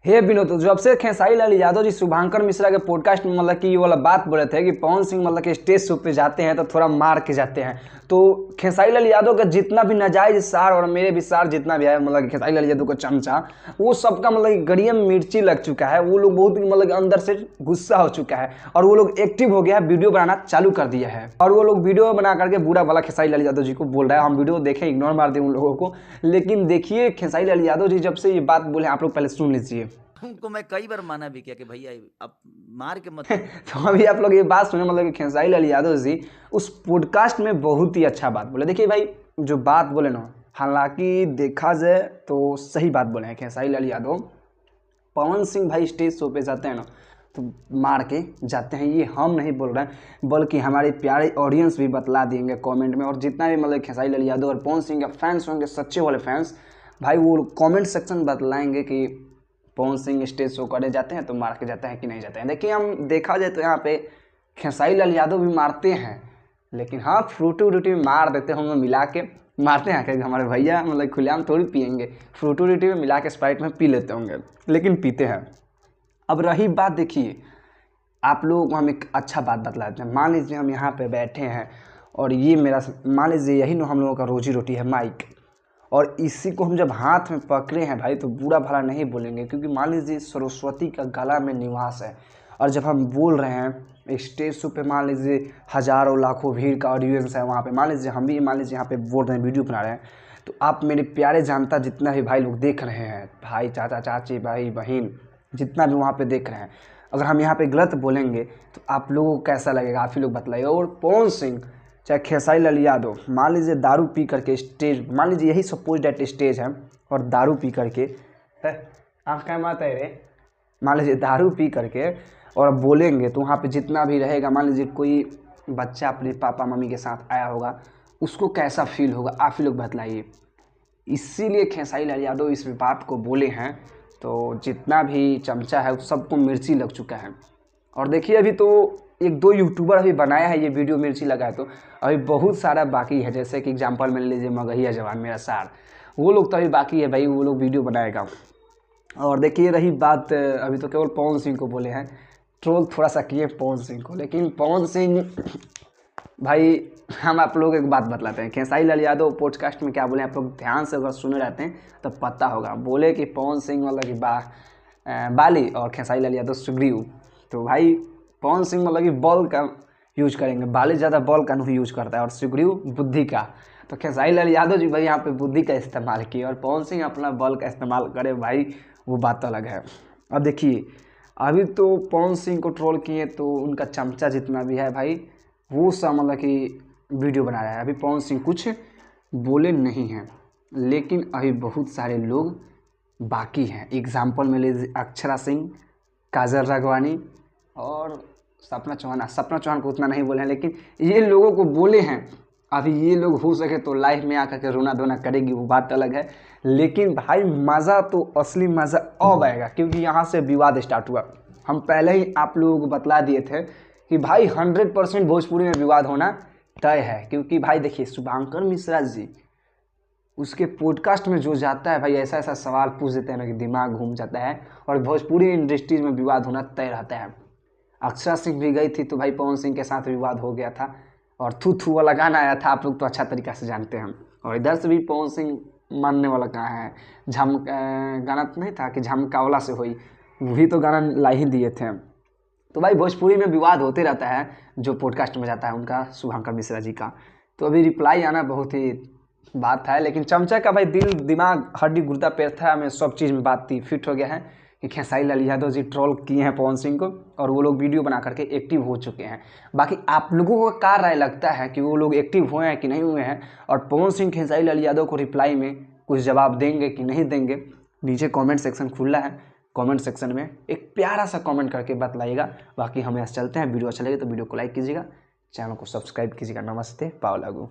हे विनोद, तो जब से खेसारी लाल यादव जी शुभंकर मिश्रा के पॉडकास्ट में मतलब कि ये वाला बात बोले थे कि पवन सिंह मतलब कि स्टेज शो पे जाते हैं तो थोड़ा मार के जाते हैं, तो खेसारी लाल यादव का जितना भी नाजायज सार और मेरे भी सार जितना भी है मतलब खेसारी लाल यादव का चमचा, वो सबका मतलब कि गड़िया में मिर्ची लग चुका है। वो लोग बहुत मतलब कि अंदर से गुस्सा हो चुका है और वो लोग एक्टिव हो गया है, वीडियो बनाना चालू कर दिया है और वो लोग वीडियो बना करके बुरा भला खेसारी लाल यादव जी को बोल रहा है। हम वीडियो देखें, इग्नोर मार दें उन लोगों को, लेकिन देखिए खेसारी लाल यादव जी जब से ये बात बोले, आप लोग पहले सुन लीजिए। उनको मैं कई बार माना भी किया कि भैया आप मार के मत तो अभी आप लोग ये बात सुने, मतलब कि खेसारी लाल यादव जी उस पॉडकास्ट में बहुत ही अच्छा बात बोले। देखिए भाई, जो बात बोले ना, हालांकि देखा जाए तो सही बात बोले हैं खेसारी लाल यादव। पवन सिंह भाई स्टेज शो पे जाते हैं ना तो मार के जाते हैं, ये हम नहीं बोल रहे हैं बल्कि हमारे प्यारे ऑडियंस भी बतला देंगे कमेंट में। और जितना भी मतलब खेसारी लाल यादव और पवन सिंह के फैंस होंगे, सच्चे वाले फैंस भाई, वो कमेंट सेक्शन बतलाएंगे कि पवन सिंह स्टेज शो करने जाते हैं तो मार के जाते हैं कि नहीं जाते हैं। देखिए, हम देखा जाए तो यहाँ पे खेसारी लाल यादव भी मारते हैं, लेकिन हाँ फ्रूटी व्रूटी में मार देते हैं, हम लोग मिला के मारते हैं। क्योंकि हमारे भैया मतलब खुलेआम थोड़ी पियेंगे, फ्रूटी व्रूटी में मिला के स्प्राइट में पी लेते होंगे, लेकिन पीते हैं। अब रही बात, देखिए आप लोग को हम एक अच्छा बात बतलाते हैं। मान लीजिए हम यहाँ पे बैठे हैं और ये मेरा, मान लीजिए यही ना हम लोगों का रोजी रोटी है, माइक, और इसी को हम जब हाथ में पकड़े हैं भाई तो बुरा भला नहीं बोलेंगे, क्योंकि मान लीजिए सरस्वती का गला में निवास है और जब हम बोल रहे हैं स्टेज शो पे, मान लीजिए हज़ारों लाखों भीड़ का ऑडियंस है वहाँ पे, मान लीजिए हम भी मान लीजिए यहाँ पे बोल रहे हैं, वीडियो बना रहे हैं, तो आप मेरे प्यारे जनता जितना भी भाई लोग देख रहे हैं, भाई चाचा चाची भाई बहन जितना भी वहाँ पे देख रहे हैं, अगर हम यहाँ पे गलत बोलेंगे तो आप लोगों को कैसा लगेगा, आप ही लोग बताइए। और पवन सिंह चाहे खेसारी लाल यादव, मान लीजिए दारू पी करके स्टेज, मान लीजिए यही सपोज डेट स्टेज है और दारू पी करके आप क्या माता है रे, मान लीजिए दारू पी करके और अब बोलेंगे तो वहाँ पे जितना भी रहेगा, मान लीजिए कोई बच्चा अपने पापा मम्मी के साथ आया होगा, उसको कैसा फील होगा, आप ही लोग बतलाइए। इसीलिए खेसारी लाल यादव इस बात को बोले हैं, तो जितना भी चमचा है उस सबको मिर्ची लग चुका है। और देखिए अभी तो एक दो यूट्यूबर अभी बनाया है ये वीडियो मिर्ची लगा है, तो अभी बहुत सारा बाकी है। जैसे कि एग्जांपल में ले लीजिए मगहिया जवान मेरा सार, वो लोग तो अभी बाकी है भाई, वो लोग वीडियो बनाएगा। और देखिए रही बात, अभी तो केवल पवन सिंह को बोले हैं, ट्रोल थोड़ा सा किए पवन सिंह को, लेकिन पवन सिंह भाई, हम आप लोग एक बात बतलाते हैं। खेसारी लाल यादव पॉडकास्ट में क्या बोले, आप लोग ध्यान से अगर सुने रहते हैं तो पता होगा। बोले कि पवन सिंह मतलब कि बाली और खेसारी लाल यादव सुग्रीव, तो भाई पवन सिंह मतलब कि बॉल का यूज करेंगे, बाली ज़्यादा बॉल का नहीं यूज करता है और सुग्रीव बुद्धि का। तो खेसारी लाल यादव जी भाई यहाँ पे बुद्धि का इस्तेमाल किए और पवन सिंह अपना बॉल का इस्तेमाल करे, भाई वो बात अलग है। अब देखिए अभी तो पवन सिंह को ट्रोल किए तो उनका चमचा जितना भी है भाई, वो सब मतलब कि वीडियो बना रहा है। अभी पवन सिंह कुछ बोले नहीं हैं, लेकिन अभी बहुत सारे लोग बाकी हैं। एग्जाम्पल में लीजिए अक्षरा सिंह, काजल राघवानी और सपना चौहान। सपना चौहान को उतना नहीं बोले हैं, लेकिन ये लोगों को बोले हैं। अभी ये लोग हो सके तो लाइव में आकर के रोना धोना करेगी, वो बात अलग है, लेकिन भाई मज़ा तो असली मज़ा अब आएगा, क्योंकि यहाँ से विवाद स्टार्ट हुआ। हम पहले ही आप लोगों को बतला दिए थे कि भाई 100% भोजपुरी में विवाद होना तय है, क्योंकि भाई देखिए शुभंकर मिश्रा जी उसके पॉडकास्ट में जो जाता है भाई, ऐसा ऐसा सवाल पूछ देते हैं ना कि दिमाग घूम जाता है, और भोजपुरी इंडस्ट्रीज में विवाद होना तय रहता है। अक्षरा सिंह भी गई थी तो भाई पवन सिंह के साथ विवाद हो गया था, और थू थू वाला गाना आया था, आप लोग तो अच्छा तरीका से जानते हैं। और इधर से भी पवन सिंह मानने वाला कहाँ है, गाना तो नहीं था कि झमकावला से हुई, वही तो गाना ला ही दिए थे। तो भाई भोजपुरी में विवाद होते रहता है, जो पॉडकास्ट में जाता है उनका, शुभंकर मिश्रा जी का। तो अभी रिप्लाई आना बहुत ही बात है, लेकिन चमचा का भाई दिल दिमाग हड्डी गुर्दा पैर में सब चीज़ में बात थी, फिट हो गया है कि खेसारी लाल यादव जी ट्रोल किए हैं पवन सिंह को और वो लोग वीडियो बना करके एक्टिव हो चुके हैं। बाकी आप लोगों को क्या राय लगता है कि वो लोग एक्टिव हुए हैं कि नहीं हुए हैं, और पवन सिंह खेसारी लाल यादव को रिप्लाई में कुछ जवाब देंगे कि नहीं देंगे? नीचे कमेंट सेक्शन खुला है, कमेंट सेक्शन में एक प्यारा सा कमेंट करके बतलाइएगा। बाकी हम यहाँ चलते हैं, वीडियो अच्छा लगे तो वीडियो को लाइक कीजिएगा, चैनल को सब्सक्राइब कीजिएगा। नमस्ते, पाव लागू।